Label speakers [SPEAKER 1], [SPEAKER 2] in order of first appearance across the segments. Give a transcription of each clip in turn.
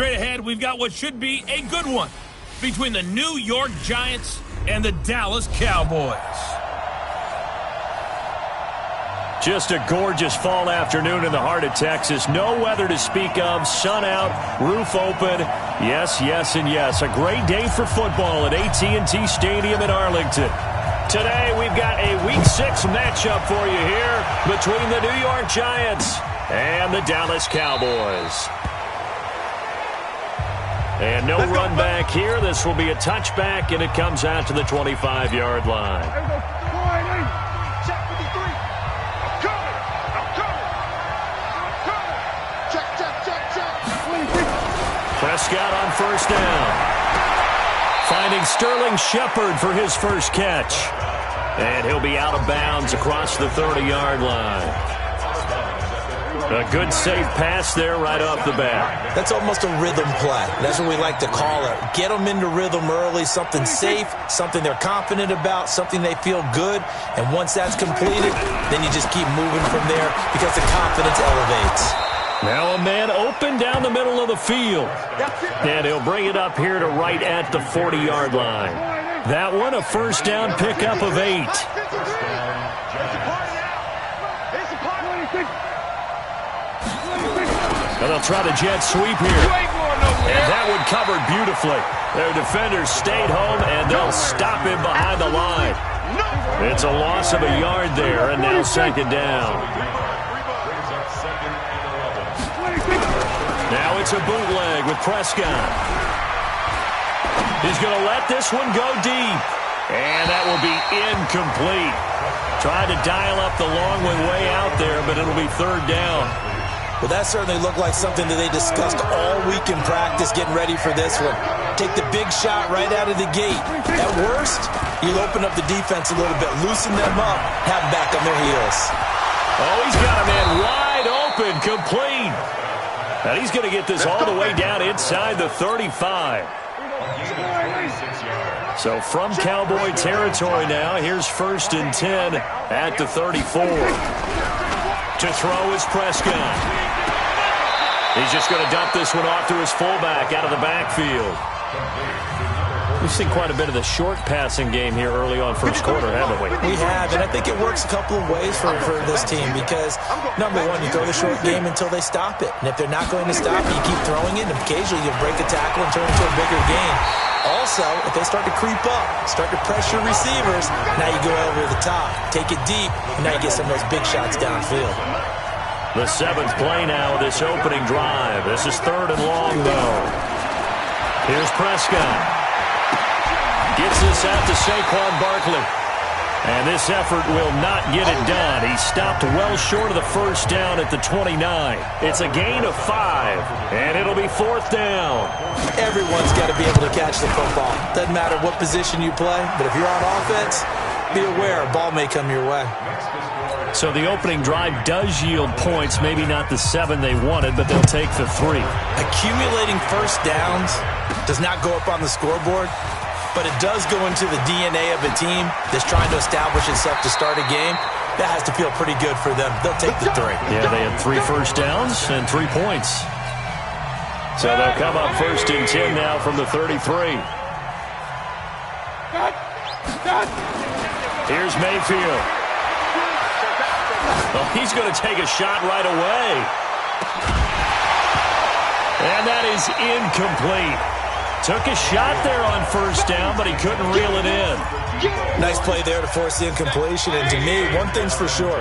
[SPEAKER 1] Straight ahead, we've got what should be a good one between the New York Giants and the Dallas Cowboys.
[SPEAKER 2] Just a gorgeous fall afternoon in the heart of Texas. No weather to speak of. Sun out, roof open. Yes, yes, and yes. A great day for football at AT&T Stadium in Arlington. Today, we've got a Week 6 matchup for you here between the New York Giants and the Dallas Cowboys. And no run back here. This will be a touchback, and it comes out to the 25-yard line. Prescott on first down. Finding Sterling Shepard for his first catch. And he'll be out of bounds across the 30-yard line. A good safe pass there right off the bat.
[SPEAKER 3] That's almost a rhythm play. That's what we like to call it. Get them into rhythm early, something safe, something they're confident about, something they feel good. And once that's completed, then you just keep moving from there because the confidence elevates.
[SPEAKER 2] Now a man open down the middle of the field. And he'll bring it up here to right at the 40-yard line. That one a first down pickup of 8. And they'll try the jet sweep here. And that one covered beautifully. Their defenders stayed home, and they'll stop him behind the line. It's a loss of a yard there, and now second down. Now it's a bootleg with Prescott. He's going to let this one go deep. And that will be incomplete. Tried to dial up the long one way out there, but it'll be third down.
[SPEAKER 3] Well, that certainly looked like something that they discussed all week in practice getting ready for this one. Take the big shot right out of the gate. At worst, you'll open up the defense a little bit, loosen them up, have them back on their heels.
[SPEAKER 2] Oh, he's got a man wide open, complete. And he's going to get this all the way down inside the 35. So from Cowboy territory now, here's 1st and 10 at the 34. To throw is Prescott. He's just going to dump this one off to his fullback out of the backfield. We've seen quite a bit of the short passing game here early on first quarter, haven't we?
[SPEAKER 3] We have, and I think it works a couple of ways for this team because, number one, you throw the short game until they stop it. And if they're not going to stop it, you keep throwing it, and occasionally you'll break a tackle and turn it into a bigger game. Also, if they start to creep up, start to pressure receivers, now you go over the top, take it deep, and now you get some of those big shots downfield.
[SPEAKER 2] The 7th play now of this opening drive. This is 3rd and long, though. Here's Prescott. Gets this out to Saquon Barkley. And this effort will not get it done. He stopped well short of the first down at the 29. It's a gain of 5, and it'll be 4th down.
[SPEAKER 3] Everyone's got to be able to catch the football. Doesn't matter what position you play, but if you're on offense, be aware a ball may come your way.
[SPEAKER 2] So the opening drive does yield points, maybe not the 7 they wanted, but they'll take the 3.
[SPEAKER 3] Accumulating first downs does not go up on the scoreboard, but it does go into the DNA of a team that's trying to establish itself to start a game. That has to feel pretty good for them. They'll take the 3.
[SPEAKER 2] Yeah, they had 3 first downs and 3 points. So they'll come up 1st and 10 now from the 33. Here's Mayfield. Well, he's going to take a shot right away. And that is incomplete. Took a shot there on first down, but he couldn't reel it in.
[SPEAKER 3] Nice play there to force the incompletion. And to me, one thing's for sure.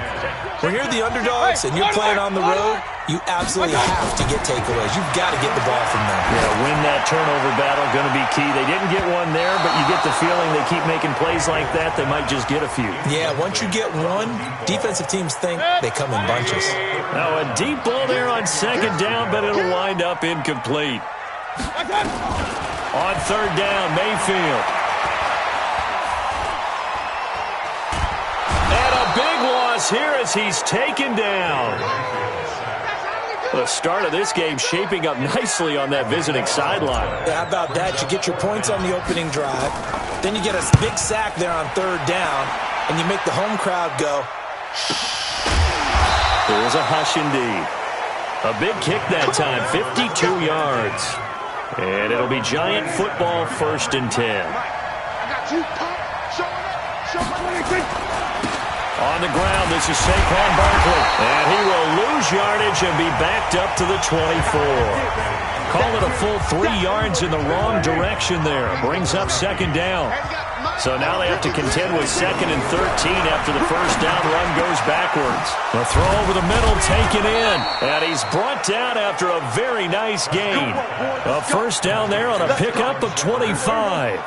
[SPEAKER 3] When you're the underdogs and you're playing on the road, you absolutely have to get takeaways. You've got to get the ball from them.
[SPEAKER 2] Yeah, win that turnover battle, going to be key. They didn't get one there, but you get the feeling they keep making plays like that, they might just get a few.
[SPEAKER 3] Yeah, once you get one, defensive teams think they come in bunches.
[SPEAKER 2] Now a deep ball there on 2nd down, but it'll wind up incomplete. On 3rd down, Mayfield. And a big loss here as he's taken down. The start of this game shaping up nicely on that visiting sideline.
[SPEAKER 3] Yeah, how about that? You get your points on the opening drive. Then you get a big sack there on 3rd down, and you make the home crowd go.
[SPEAKER 2] There was a hush indeed. A big kick that time, 52 yards. And it'll be Giant football, 1st and 10. On the ground, this is Saquon Barkley. And he will lose yardage and be backed up to the 24. Call it a full 3 yards in the wrong direction there. Brings up 2nd down. So now they have to contend with 2nd and 13 after the first down run goes backwards. A throw over the middle taken in. And he's brought down after a very nice gain. A first down there on a pickup of 25.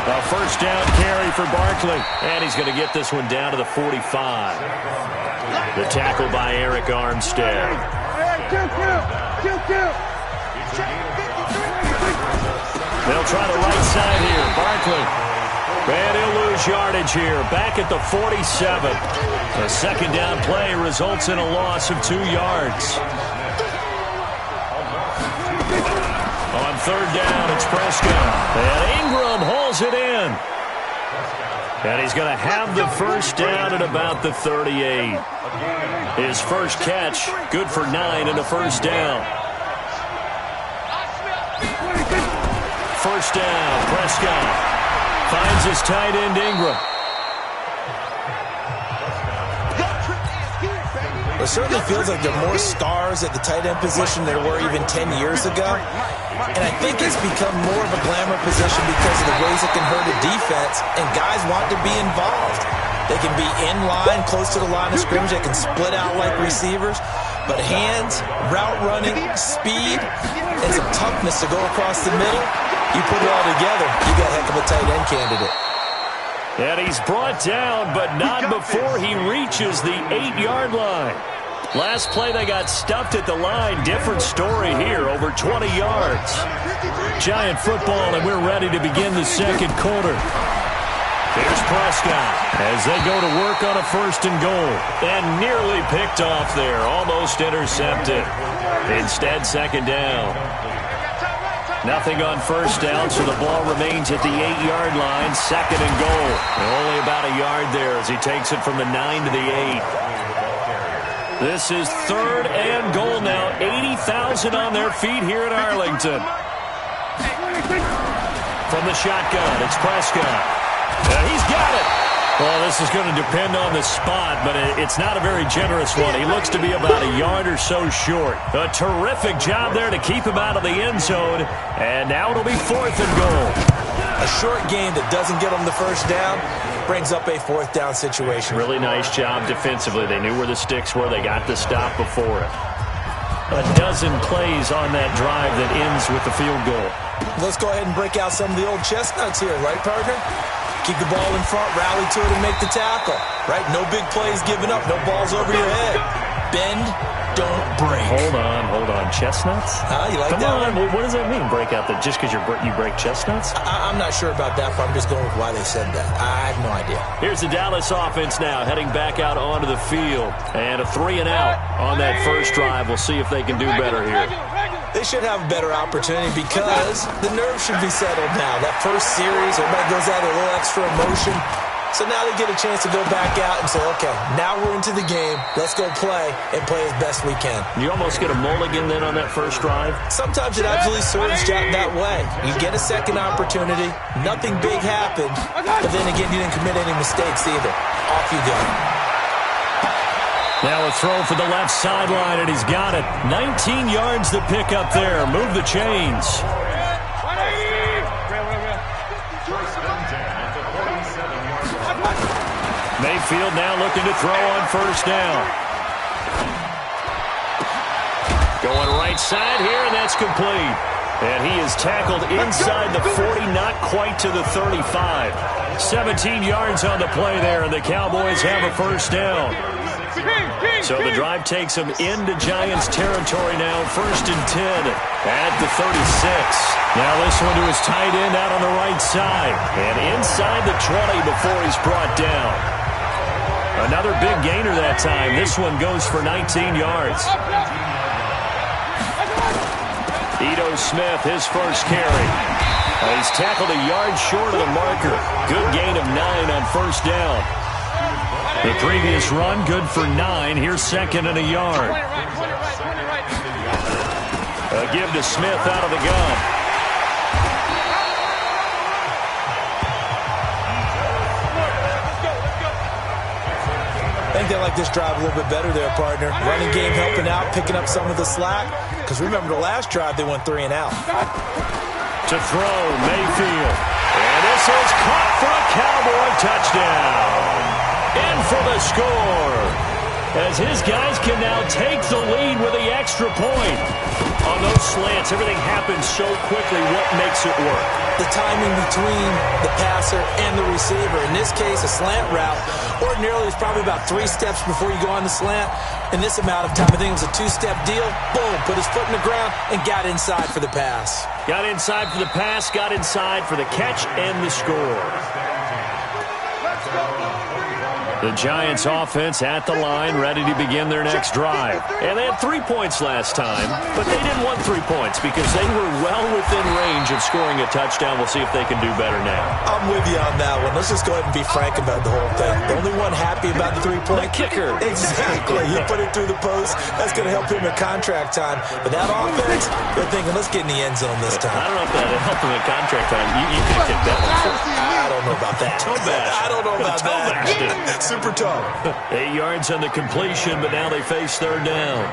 [SPEAKER 2] A first down carry for Barkley. And he's going to get this one down to the 45. The tackle by Eric Armstead. They'll try the right side here. Barkley. And he'll lose yardage here. Back at the 47. A 2nd down play results in a loss of 2 yards. On 3rd down, it's Prescott. And Ingram hauls it in. And he's going to have the first down at about the 38. His first catch, good for 9 and a first down. First down, Prescott finds his tight end Ingram.
[SPEAKER 3] It certainly feels like there are more stars at the tight end position than there were even 10 years ago. And I think it's become more of a glamour position because of the ways it can hurt a defense, and guys want to be involved. They can be in line, close to the line of scrimmage. They can split out like receivers. But hands, route running, speed, and some toughness to go across the middle, you put it all together, you got a heck of a tight end candidate.
[SPEAKER 2] And he's brought down, but not before he reaches the 8-yard line. Last play, they got stuffed at the line. Different story here, over 20 yards. Giant football, and we're ready to begin the 2nd quarter. Here's Prescott as they go to work on a 1st and goal. And nearly picked off there, almost intercepted. Instead, 2nd down. Nothing on 1st down, so the ball remains at the 8-yard line. 2nd and goal. And only about a yard there as he takes it from the 9 to the 8. This is 3rd and goal now. 80,000 on their feet here in Arlington. From the shotgun, it's Prescott. He's got it. Well, this is going to depend on the spot, but it's not a very generous one. He looks to be about a yard or so short. A terrific job there to keep him out of the end zone. And now it'll be 4th and goal.
[SPEAKER 3] A short game that doesn't get them the first down brings up a 4th down situation.
[SPEAKER 2] Really nice job defensively. They knew where the sticks were. They got the stop before it. A dozen plays on that drive that ends with the field goal.
[SPEAKER 3] Let's go ahead and break out some of the old chestnuts here, right, partner? Keep the ball in front, rally to it, and make the tackle. Right? No big plays given up, no balls over your head. Bend, don't break.
[SPEAKER 2] Hold on. Chestnuts?
[SPEAKER 3] You like
[SPEAKER 2] Come
[SPEAKER 3] that
[SPEAKER 2] on.
[SPEAKER 3] one?
[SPEAKER 2] What does that mean, break out? That just because you break chestnuts?
[SPEAKER 3] I'm not sure about that, but I'm just going with why they said that. I have no idea.
[SPEAKER 2] Here's the Dallas offense now, heading back out onto the field. And a 3 and out on that first drive. We'll see if they can do better here.
[SPEAKER 3] They should have a better opportunity because the nerves should be settled now. That first series, everybody goes out with a little extra emotion. So now they get a chance to go back out and say, okay, now we're into the game. Let's go play and play as best we can.
[SPEAKER 2] You almost get a mulligan then on that first drive?
[SPEAKER 3] Sometimes it absolutely serves that way. You get a second opportunity. Nothing big happened. But then again, you didn't commit any mistakes either. Off you go.
[SPEAKER 2] Now a throw for the left sideline, and he's got it. 19 yards to pick up there. Move the chains. Mayfield now looking to throw on first down. Going right side here, and that's complete. And he is tackled inside the 40, not quite to the 35. 17 yards on the play there, and the Cowboys have a first down. So the drive takes them into Giants territory now, 1st and 10 at the 36. Now this one to his tight end out on the right side. And inside the 20 before he's brought down. Another big gainer that time. This one goes for 19 yards. Ito Smith, his first carry. He's tackled a yard short of the marker. Good gain of 9 on first down. The previous run, good for 9. Here's second and a yard. A give to Smith out of the gun.
[SPEAKER 3] I think they like this drive a little bit better there, partner. Running game helping out, picking up some of the slack. Because remember the last drive, they went 3 and out.
[SPEAKER 2] To throw, Mayfield. And this is caught for a Cowboy touchdown. In for the score. As his guys can now take the lead with the extra point. On those slants, everything happens so quickly. What makes it work?
[SPEAKER 3] The timing between the passer and the receiver. In this case, a slant route. Ordinarily, it's probably about 3 steps before you go on the slant. In this amount of time, I think it was a 2-step deal. Boom, put his foot in the ground and got inside for the pass.
[SPEAKER 2] Got inside for the pass, got inside for the catch and the score. The Giants offense at the line, ready to begin their next drive. And they had 3 points last time, but they didn't want 3 points because they were well within range of scoring a touchdown. We'll see if they can do better now.
[SPEAKER 3] I'm with you on that one. Let's just go ahead and be frank about the whole thing. The only one happy about the 3-point.
[SPEAKER 2] The kicker.
[SPEAKER 3] Exactly. You put it through the post. That's going to help him at contract time. But that offense, they're thinking, let's get in the end zone this time.
[SPEAKER 2] I don't know if that'll help him at contract time. You can kick that one.
[SPEAKER 3] I don't know about that.
[SPEAKER 2] I
[SPEAKER 3] don't know about that. Super tough.
[SPEAKER 2] 8 yards on the completion, but now they face third down.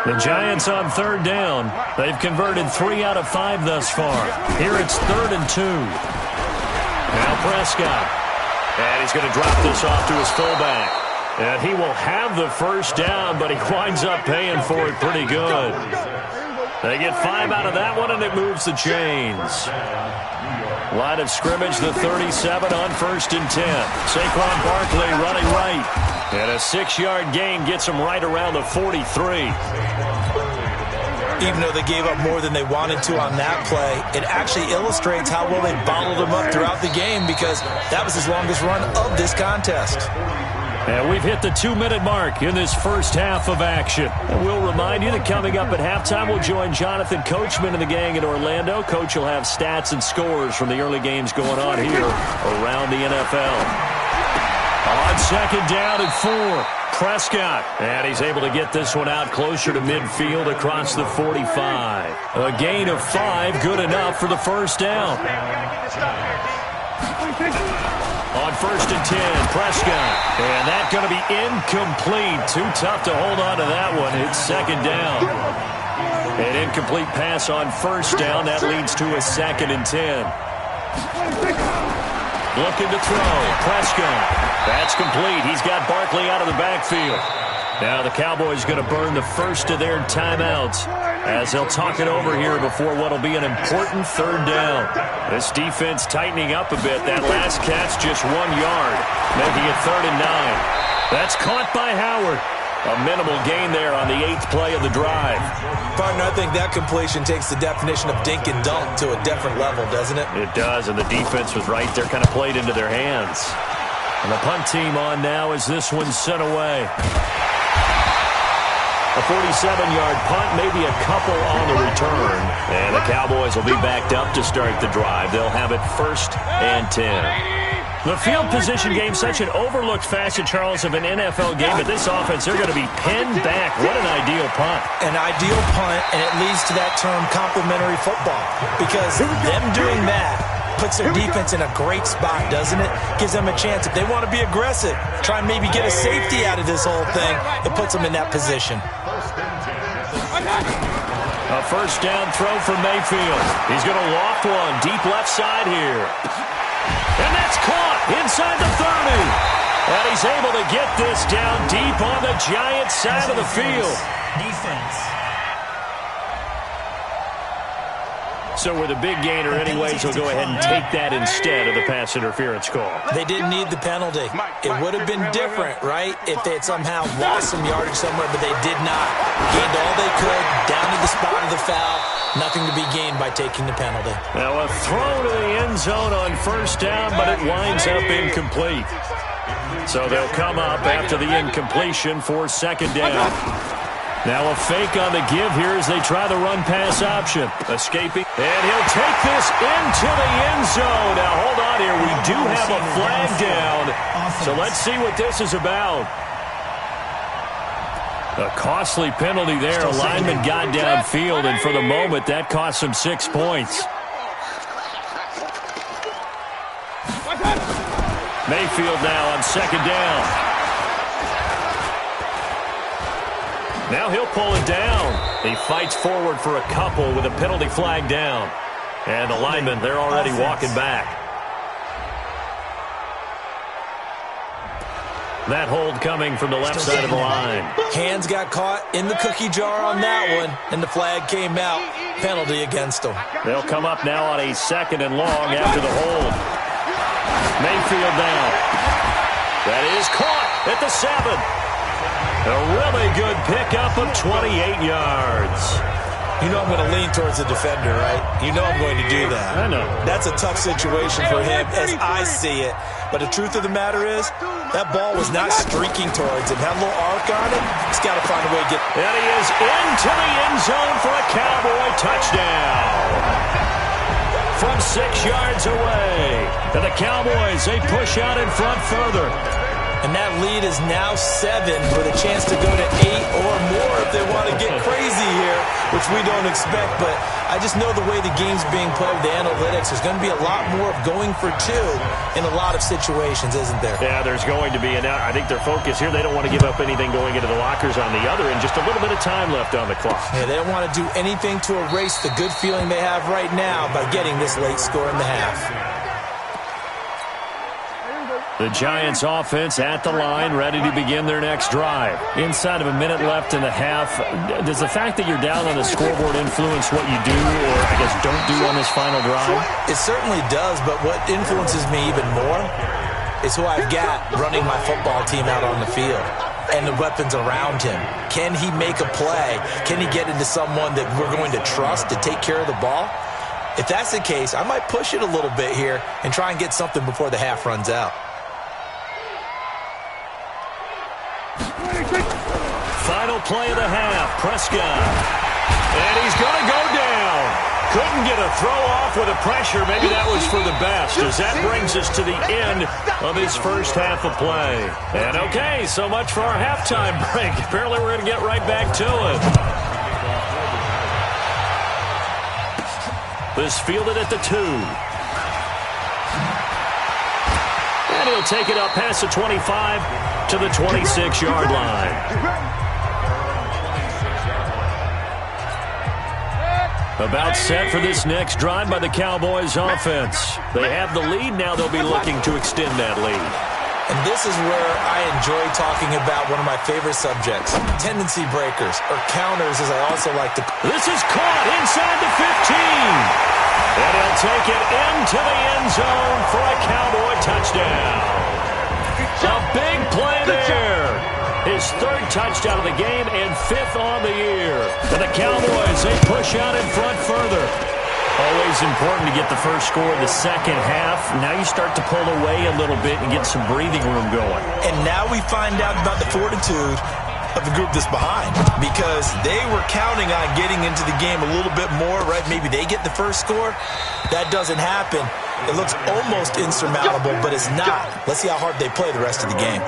[SPEAKER 2] The Giants on third down. They've converted 3 out of 5 thus far. Here it's 3rd and 2. Now Prescott. And he's going to drop this off to his fullback. And he will have the first down, but he winds up paying for it pretty good. They get 5 out of that one, and it moves the chains. Line of scrimmage, the 37 on 1st and 10. Saquon Barkley running right. And a 6-yard gain gets him right around the 43.
[SPEAKER 3] Even though they gave up more than they wanted to on that play, it actually illustrates how well they bottled him up throughout the game because that was his longest run of this contest.
[SPEAKER 2] And we've hit the 2-minute mark in this first half of action. And we'll remind you that coming up at halftime, we'll join Jonathan Coachman and the gang in Orlando. Coach will have stats and scores from the early games going on here around the NFL. On 2nd down and 4, Prescott. And he's able to get this one out closer to midfield across the 45. A gain of 5, good enough for the first down. On 1st and 10, Prescott. And that's going to be incomplete. Too tough to hold on to that one. It's 2nd down. An incomplete pass on 1st down. That leads to a 2nd and 10. Looking to throw. Prescott. That's complete. He's got Barkley out of the backfield. Now the Cowboys going to burn the first of their timeouts as they'll talk it over here before what will be an important 3rd down. This defense tightening up a bit. That last catch just 1 yard, making it 3rd and 9. That's caught by Howard. A minimal gain there on the 8th play of the drive.
[SPEAKER 3] Partner, I think that completion takes the definition of dink and dunk to a different level, doesn't it?
[SPEAKER 2] It does, and the defense was right there, kind of played into their hands. And the punt team on now as this one's sent away. A 47-yard punt, maybe a couple on the return. And the Cowboys will be backed up to start the drive. They'll have it 1st and 10. The field position game, such an overlooked facet, Charles, of an NFL game. But this offense, they're going to be pinned back. What an ideal punt.
[SPEAKER 3] An ideal punt, and it leads to that term complementary football. Because them doing that puts their defense in a great spot, doesn't it? Gives them a chance. If they want to be aggressive, try and maybe get a safety out of this whole thing, it puts them in that position.
[SPEAKER 2] A 1st down throw for Mayfield. He's going to loft one deep left side here. And that's caught inside the 30. And he's able to get this down deep on the Giants side of the field.
[SPEAKER 3] Defense.
[SPEAKER 2] So with a big gainer anyways, he'll go ahead and take that instead of the pass interference call.
[SPEAKER 3] They didn't need the penalty. It would have been different, right, if they had somehow lost some yardage somewhere, but they did not. Gained all they could, down to the spot of the foul. Nothing to be gained by taking the penalty.
[SPEAKER 2] Now a throw to the end zone on 1st down, but it winds up incomplete. So they'll come up after the incompletion for 2nd down. Now a fake on the give here as they try the run-pass option. Escaping. And he'll take this into the end zone. Now, hold on here. We do have a flag down. So let's see what this is about. A costly penalty there. A lineman got downfield, and for the moment, that cost him 6 points. Mayfield now on second down. Now he'll pull it down. He fights forward for a couple with a penalty flag down. And the linemen, they're already walking back. That hold coming from the left side of the line.
[SPEAKER 3] Hands got caught in the cookie jar on that one, and the flag came out. Penalty against them.
[SPEAKER 2] They'll come up now on a second and long after the hold. Mayfield down. That is caught at the 7. A really good pickup of 28 yards.
[SPEAKER 3] You know I'm going to lean towards the defender, right? You know I'm going to do that.
[SPEAKER 2] I know.
[SPEAKER 3] That's a tough situation for him as I see it. But the truth of the matter is, that ball was not streaking towards him. Had a little arc on it. He's got to find a way to get...
[SPEAKER 2] And he is into the end zone for a Cowboy touchdown. From 6 yards away. And the Cowboys, they push out in front further.
[SPEAKER 3] And that lead is now 7 with a chance to go to 8 or more if they want to get crazy here, which we don't expect. But I just know the way the game's being played with the analytics, there's going to be a lot more of going for 2 in a lot of situations, isn't there?
[SPEAKER 2] Yeah, there's going to be. And I think their focus here, they don't want to give up anything going into the lockers on the other, and just a little bit of time left on the clock.
[SPEAKER 3] Yeah, they don't want to do anything to erase the good feeling they have right now by getting this late score in the half.
[SPEAKER 2] The Giants offense at the line, ready to begin their next drive. Inside of a minute left in the half, does the fact that you're down on the scoreboard influence what you do, or I guess don't do on this final drive?
[SPEAKER 3] It certainly does, but what influences me even more is who I've got running my football team out on the field and the weapons around him. Can he make a play? Can he get into someone that we're going to trust to take care of the ball? If that's the case, I might push it a little bit here and try and get something before the half runs out.
[SPEAKER 2] Final play of the half, Prescott. And he's going to go down. Couldn't get a throw off with the pressure. Maybe that was for the best, as that brings us to the end of his first half of play. And okay, so much for our halftime break. Apparently we're going to get right back to it. This fielded at the 2. And he'll take it up past the 25 to the 26-yard line. About set for this next drive by the Cowboys offense. They have the lead. Now they'll be looking to extend that lead.
[SPEAKER 3] And this is where I enjoy talking about one of my favorite subjects, tendency breakers, or counters, as I also like to...
[SPEAKER 2] This is caught inside the 15. And he'll take it into the end zone for a Cowboy touchdown. A big play there. His 3rd touchdown of the game and 5th on the year. And the Cowboys, they push out in front further. Always important to get the first score of the second half. Now you start to pull away a little bit and get some breathing room going.
[SPEAKER 3] And now we find out about the fortitude of the group that's behind, because they were counting on getting into the game a little bit more, right? Maybe they get the first score. That doesn't happen. It looks almost insurmountable, but it's not. Let's see how hard they play the rest of the game.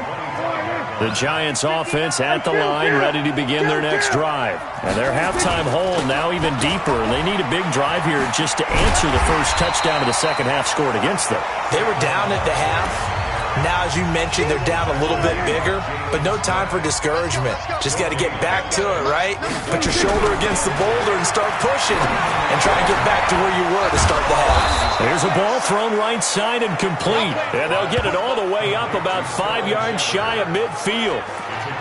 [SPEAKER 2] The Giants offense at the line, ready to begin their next drive. And their halftime hold now even deeper. They need a big drive here just to answer the first touchdown of the second half scored against them.
[SPEAKER 3] They were down at the half. Now, as you mentioned, they're down a little bit bigger, but no time for discouragement. Just got to get back to it, right? Put your shoulder against the boulder and start pushing and try to get back to where you were to start the half.
[SPEAKER 2] There's a ball thrown right side and complete. And they'll get it all the way up about 5 yards shy of midfield.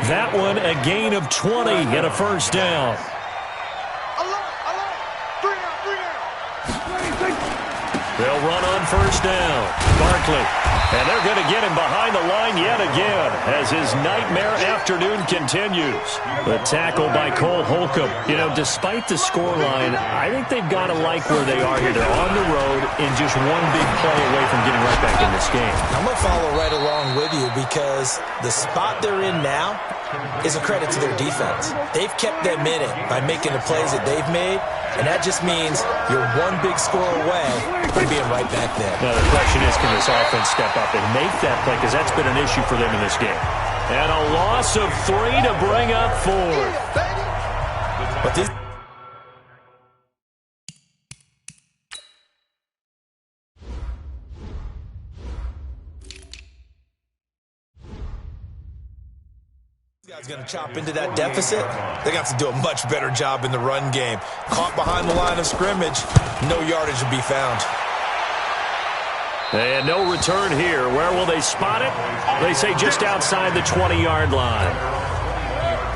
[SPEAKER 2] That one a gain of 20 and a first down. They'll run on first down. Barkley. And they're going to get him behind the line yet again as his nightmare afternoon continues. The tackle by Cole Holcomb. You know, despite the scoreline, I think they've got to like where they are here. They're on the road and just one big play away from getting right back in this game.
[SPEAKER 3] I'm going to follow right along with you because the spot they're in now is a credit to their defense. They've kept them in it by making the plays that they've made, and that just means you're one big score away from being right back there.
[SPEAKER 2] Now, the question is, can this offense step up and make that play? Because that's been an issue for them in this game. And a loss of 3 to bring up 4.
[SPEAKER 3] But this guy's going to chop into that deficit. They got to do a much better job in the run game. Caught behind the line of scrimmage, no yardage to be found.
[SPEAKER 2] And no return here. Where will they spot it? They say just outside the 20-yard line.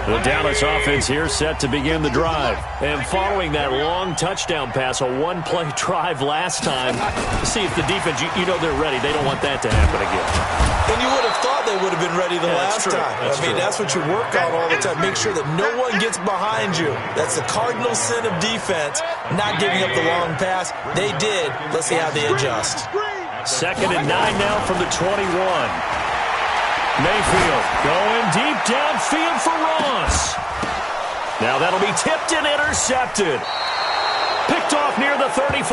[SPEAKER 2] The Dallas offense here set to begin the drive. And following that long touchdown pass, a one-play drive last time, see if the defense, you know they're ready. They don't want that to happen again.
[SPEAKER 3] And you would have thought they would have been ready the last time. That's what you work on all the time. Make sure that no one gets behind you. That's the cardinal sin of defense, not giving up the long pass. They did. Let's see how they adjust.
[SPEAKER 2] 2nd and 9 now from the 21. Mayfield going deep downfield for Ross. Now that'll be tipped and intercepted. Picked off near the 34.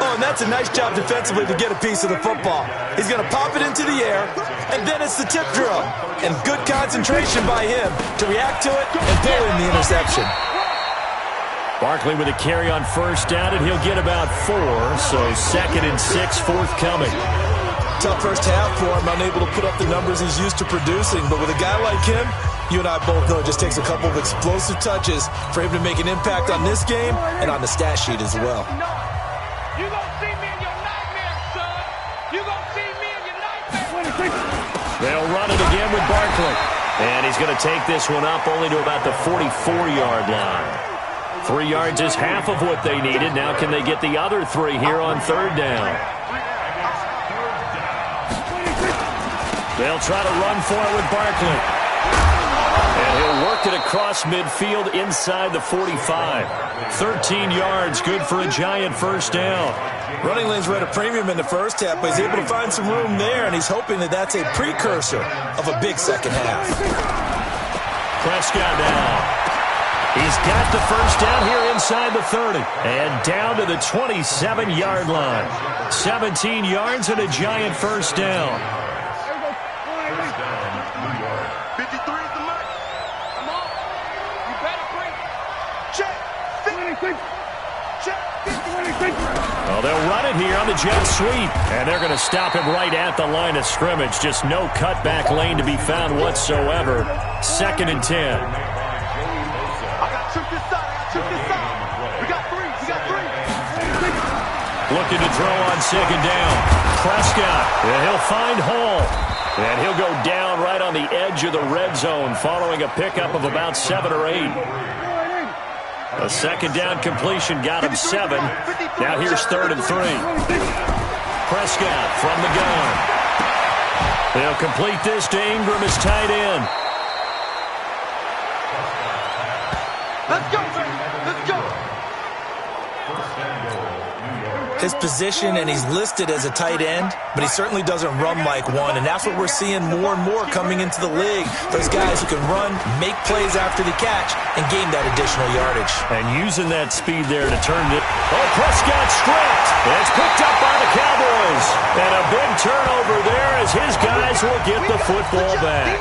[SPEAKER 3] Oh, and that's a nice job defensively to get a piece of the football. He's going to pop it into the air, and then it's the tip drill. And good concentration by him to react to it and pull in the interception.
[SPEAKER 2] Barkley with a carry on first down, and he'll get about 4. So 2nd and 6 forthcoming.
[SPEAKER 3] Tough first half for him, unable to put up the numbers he's used to producing. But with a guy like him, you and I both know it just takes a couple of explosive touches for him to make an impact on this game and on the stat sheet as well.
[SPEAKER 4] You gonna see me in your nightmares, son. You gonna see me in your nightmares.
[SPEAKER 2] They'll run it again with Barkley. And he's going to take this one up only to about the 44-yard line. 3 yards is half of what they needed. Now can they get the other 3 here on 3rd down? They'll try to run for it with Barkley. And he'll work it across midfield inside the 45. 13 yards, good for a Giant first down.
[SPEAKER 3] Running lanes were at a premium in the first half, but he's able to find some room there, and he's hoping that that's a precursor of a big second half.
[SPEAKER 2] Prescott now. He's got the first down here inside the 30. And down to the 27-yard line. 17 yards and a Giant first down.
[SPEAKER 4] 53 is the mark. Come on. You better bring it. Check. 50. Check. 50.
[SPEAKER 2] Well, they'll run it here on the jet sweep. And they're going to stop him right at the line of scrimmage. Just no cutback lane to be found whatsoever. 2nd and 10. Looking to throw on 2nd down. Prescott, and he'll find Hall. And he'll go down right on the edge of the red zone following a pickup of about 7 or 8. A 2nd down completion got him 7. Now here's 3rd and 3. Prescott from the gun. They'll complete this to Ingram as tight end.
[SPEAKER 4] Let's go, baby. Let's go.
[SPEAKER 3] His position, and he's listed as a tight end, but he certainly doesn't run like one, and that's what we're seeing more and more coming into the league. Those guys who can run, make plays after the catch, and gain that additional yardage.
[SPEAKER 2] And using that speed there to turn it. Oh, Prescott stripped. It's picked up by the Cowboys. And a big turnover there as his guys will get the football back.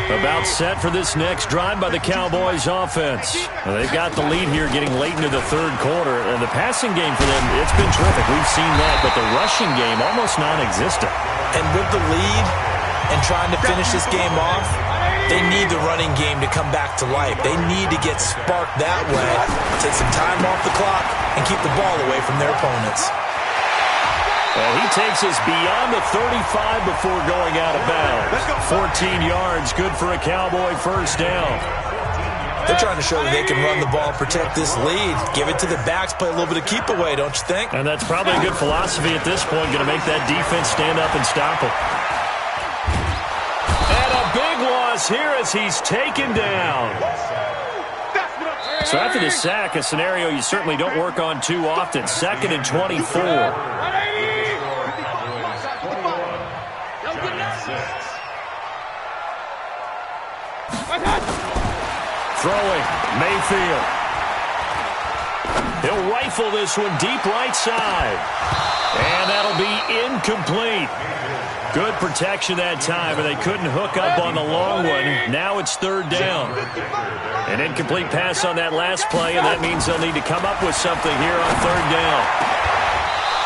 [SPEAKER 2] About set for this next drive by the Cowboys offense. Well, they've got the lead here getting late into the 3rd quarter. And the passing game for them, it's been terrific. We've seen that. But the rushing game, almost non-existent.
[SPEAKER 3] And with the lead and trying to finish this game off, they need the running game to come back to life. They need to get sparked that way, take some time off the clock, and keep the ball away from their opponents.
[SPEAKER 2] And he takes us beyond the 35 before going out of bounds. 14 yards, good for a Cowboy first down.
[SPEAKER 3] They're trying to show that they can run the ball and protect this lead. Give it to the backs, play a little bit of keep away, don't you think?
[SPEAKER 2] And that's probably a good philosophy at this point, going to make that defense stand up and stop them. And a big loss here as he's taken down. So after the sack, a scenario you certainly don't work on too often. 2nd and 24. Throwing, Mayfield. He'll rifle this one deep right side. And that'll be incomplete. Good protection that time, and they couldn't hook up on the long one. Now it's 3rd down. An incomplete pass on that last play, and that means they'll need to come up with something here on 3rd down.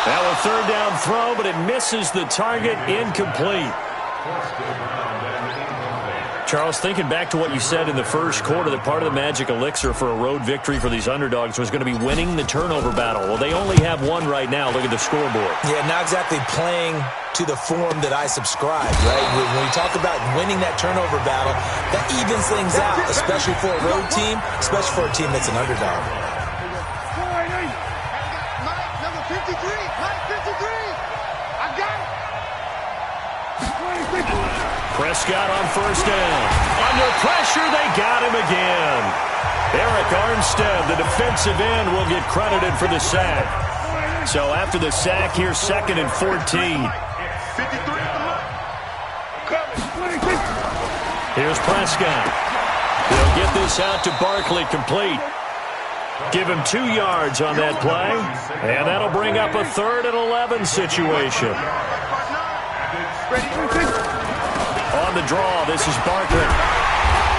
[SPEAKER 2] That was 3rd down throw, but it misses the target, incomplete. Charles, thinking back to what you said in the first quarter, that part of the magic elixir for a road victory for these underdogs was going to be winning the turnover battle. Well, they only have one right now. Look at the scoreboard.
[SPEAKER 3] Yeah, not exactly playing to the form that I subscribe, right? When we talk about winning that turnover battle, that evens things out, especially for a road team, especially for a team that's an underdog.
[SPEAKER 4] Number 53, I got it.
[SPEAKER 2] Prescott on 1st down. Under pressure, they got him again. Eric Armstead, the defensive end, will get credited for the sack. So after the sack, here's 2nd and 14. Here's Prescott. He'll get this out to Barkley, complete. Give him 2 yards on that play, and that'll bring up a 3rd and 11 situation. On the draw, this is Barkley.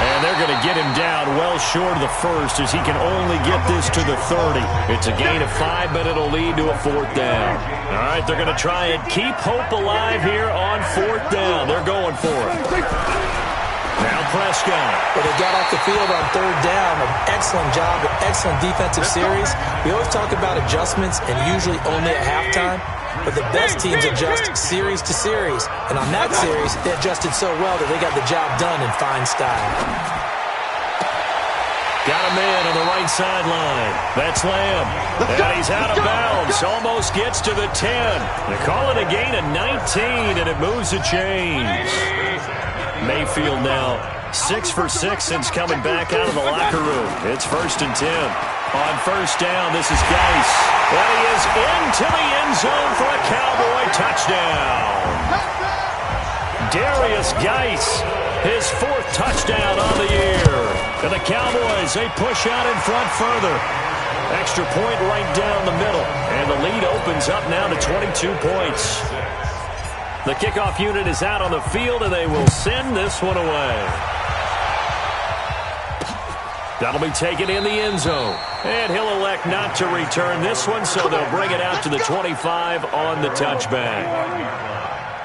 [SPEAKER 2] And they're going to get him down well short of the 1st as he can only get this to the 30. It's a gain of 5, but it'll lead to a 4th down. All right, they're going to try and keep hope alive here on 4th down. They're going for it. Now Prescott.
[SPEAKER 3] Well, they got off the field on 3rd down. An excellent job, an excellent defensive series. We always talk about adjustments and usually only at halftime. But the best teams adjust series to series. And on that series, they adjusted so well that they got the job done in fine style.
[SPEAKER 2] Got a man on the right sideline. That's Lamb. And he's out of bounds. Almost gets to the 10. They call it a gain of 19, and it moves the chains. Mayfield now 6 for 6 since coming back out of the locker room. It's 1st and 10. On 1st down, this is Geis. And he is into the end zone for a Cowboy touchdown. Darius Geis, his 4th touchdown on the year. And the Cowboys, they push out in front further. Extra point right down the middle. And the lead opens up now to 22 points. The kickoff unit is out on the field, and they will send this one away. That'll be taken in the end zone. And he'll elect not to return this one, so they'll bring it out to the 25 on the touchback.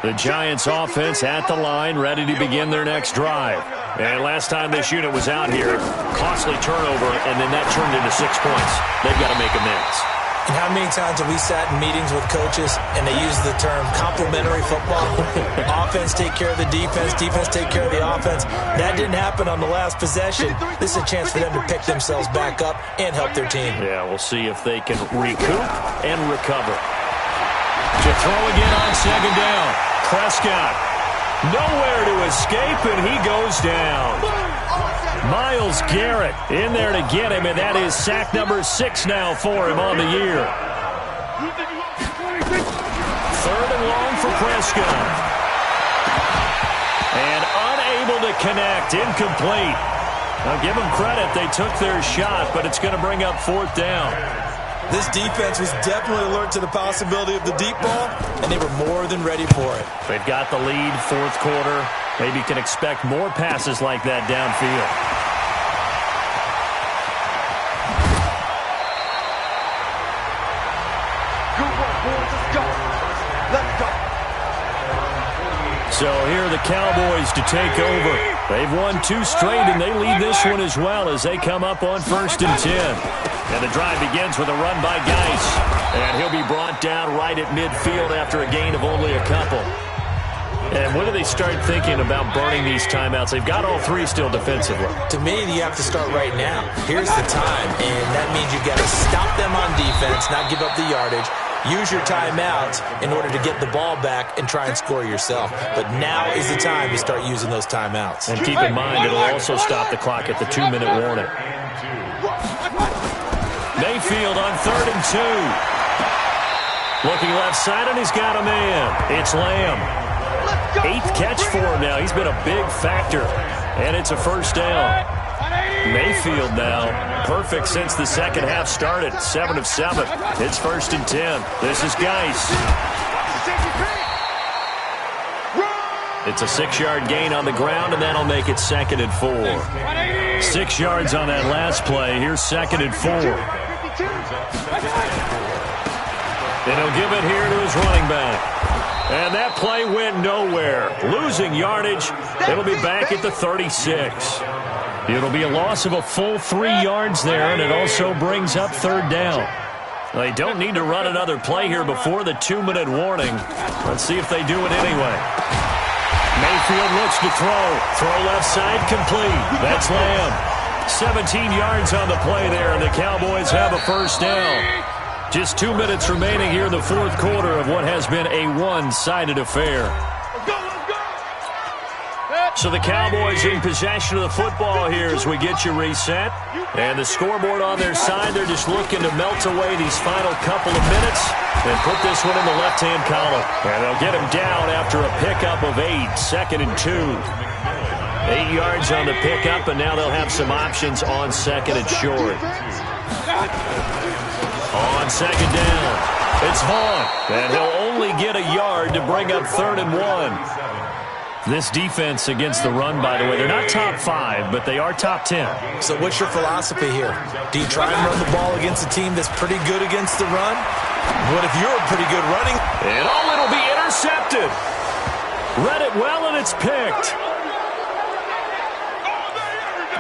[SPEAKER 2] The Giants offense at the line, ready to begin their next drive. And last time this unit was out here, costly turnover, and then that turned into 6 points. They've got to make amends.
[SPEAKER 3] And how many times have we sat in meetings with coaches and they use the term complementary football? Offense take care of the defense, defense take care of the offense. That didn't happen on the last possession. This is a chance for them to pick themselves back up and help their team.
[SPEAKER 2] Yeah, we'll see if they can recoup and recover. To throw again on 2nd down. Prescott. Nowhere to escape, and he goes down. Myles Garrett in there to get him, and that is sack number 6 now for him on the year. 3rd and long for Prescott. And unable to connect, incomplete. Now give them credit, they took their shot, but it's going to bring up 4th down.
[SPEAKER 3] This defense was definitely alert to the possibility of the deep ball, and they were more than ready for it.
[SPEAKER 2] They've got the lead, 4th quarter. Maybe can expect more passes like that downfield.
[SPEAKER 4] Good work, boys. Let's go. Let's go.
[SPEAKER 2] So here are the Cowboys to take over. They've won 2 straight, and they lead this one as well as they come up on 1st and 10. And the drive begins with a run by Geis. And he'll be brought down right at midfield after a gain of only a couple. And when do they start thinking about burning these timeouts? They've got all three still defensively.
[SPEAKER 3] To me, you have to start right now. Here's the time, and that means you've got to stop them on defense, not give up the yardage. Use your timeouts in order to get the ball back and try and score yourself. But now is the time to start using those timeouts.
[SPEAKER 2] And keep in mind, it'll also stop the clock at the 2-minute warning. Mayfield on 3rd and 2. Looking left side, and he's got a man. It's Lamb. 8th catch for him now. He's been a big factor. And it's a first down. Mayfield now, perfect since the second half started. 7 of 7. It's 1st and 10. This is Geis. It's a 6-yard gain on the ground, and that'll make it 2nd and 4. 6 yards on that last play. Here's 2nd and 4. And he'll give it here to his running back. And that play went nowhere. Losing yardage. It'll be back at the 36. It'll be a loss of a full 3 yards there, and it also brings up 3rd down. They don't need to run another play here before the 2-minute warning. Let's see if they do it anyway. Mayfield looks to throw. Throw left side, complete. That's Lamb. 17 yards on the play there, and the Cowboys have a first down. Just 2 minutes remaining here in the fourth quarter of what has been a one-sided affair. So the Cowboys in possession of the football here as we get you reset. And the scoreboard on their side, they're just looking to melt away these final couple of minutes and put this one in the left-hand column. And they'll get him down after a pickup of 8, 2nd and 2. 8 yards on the pickup, and now they'll have some options on 2nd and short. On 2nd down, it's Vaughn, and he'll only get a yard to bring up 3rd and 1. This defense against the run, by the way, they're not top 5, but they are top 10.
[SPEAKER 3] So what's your philosophy here? Do you try and run the ball against a team that's pretty good against the run? What if you're pretty good running?
[SPEAKER 2] And it'll be intercepted. Read it well, and it's picked.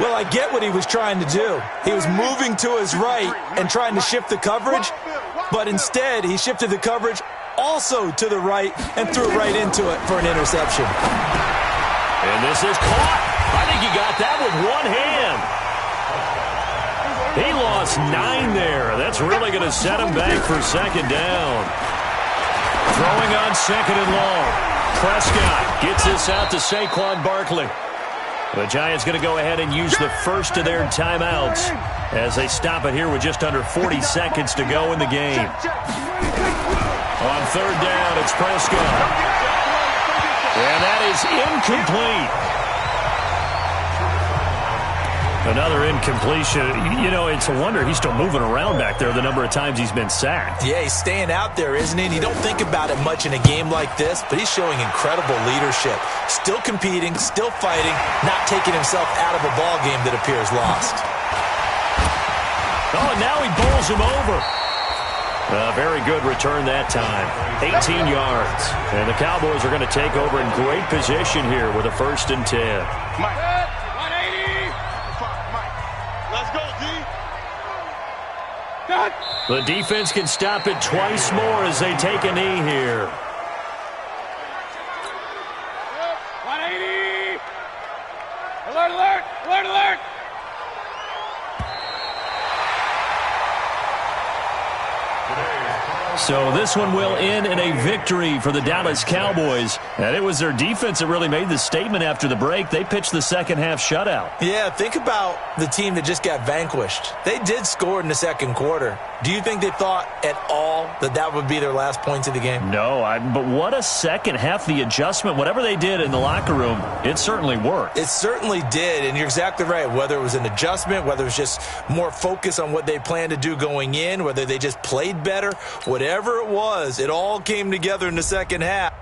[SPEAKER 3] Well, I get what he was trying to do. He was moving to his right and trying to shift the coverage, but instead he shifted the coverage also to the right and threw right into it for an interception.
[SPEAKER 2] And this is caught. I think he got that with one hand. He lost 9 there. That's really going to set him back for 2nd down. Throwing on 2nd and long. Prescott gets this out to Saquon Barkley. The Giants going to go ahead and use the first of their timeouts as they stop it here with just under 40 seconds to go in the game. On 3rd down, it's Prescott. And that is incomplete. Another incompletion. You know, it's a wonder he's still moving around back there the number of times he's been sacked.
[SPEAKER 3] Yeah, he's staying out there, isn't he? And you don't think about it much in a game like this, but he's showing incredible leadership. Still competing, still fighting, not taking himself out of a ball game that appears lost.
[SPEAKER 2] Oh, and now he bowls him over. A very good return that time. 18 yards. And the Cowboys are going to take over in great position here with a 1st and 10.
[SPEAKER 4] Mike. 180. Mike. Let's go, D. Cut.
[SPEAKER 2] The defense can stop it twice more as they take a knee here.
[SPEAKER 4] 180. Alert, alert, alert, alert.
[SPEAKER 2] So this one will end in a victory for the Dallas Cowboys. And it was their defense that really made the statement after the break. They pitched the second half shutout.
[SPEAKER 3] Yeah, think about the team that just got vanquished. They did score in the second quarter. Do you think they thought at all that that would be their last points of the game?
[SPEAKER 2] No, but what a second half. The adjustment, whatever they did in the locker room, it certainly worked.
[SPEAKER 3] It certainly did, and you're exactly right. Whether it was an adjustment, whether it was just more focus on what they planned to do going in, whether they just played better, whatever it was, it all came together in the second half.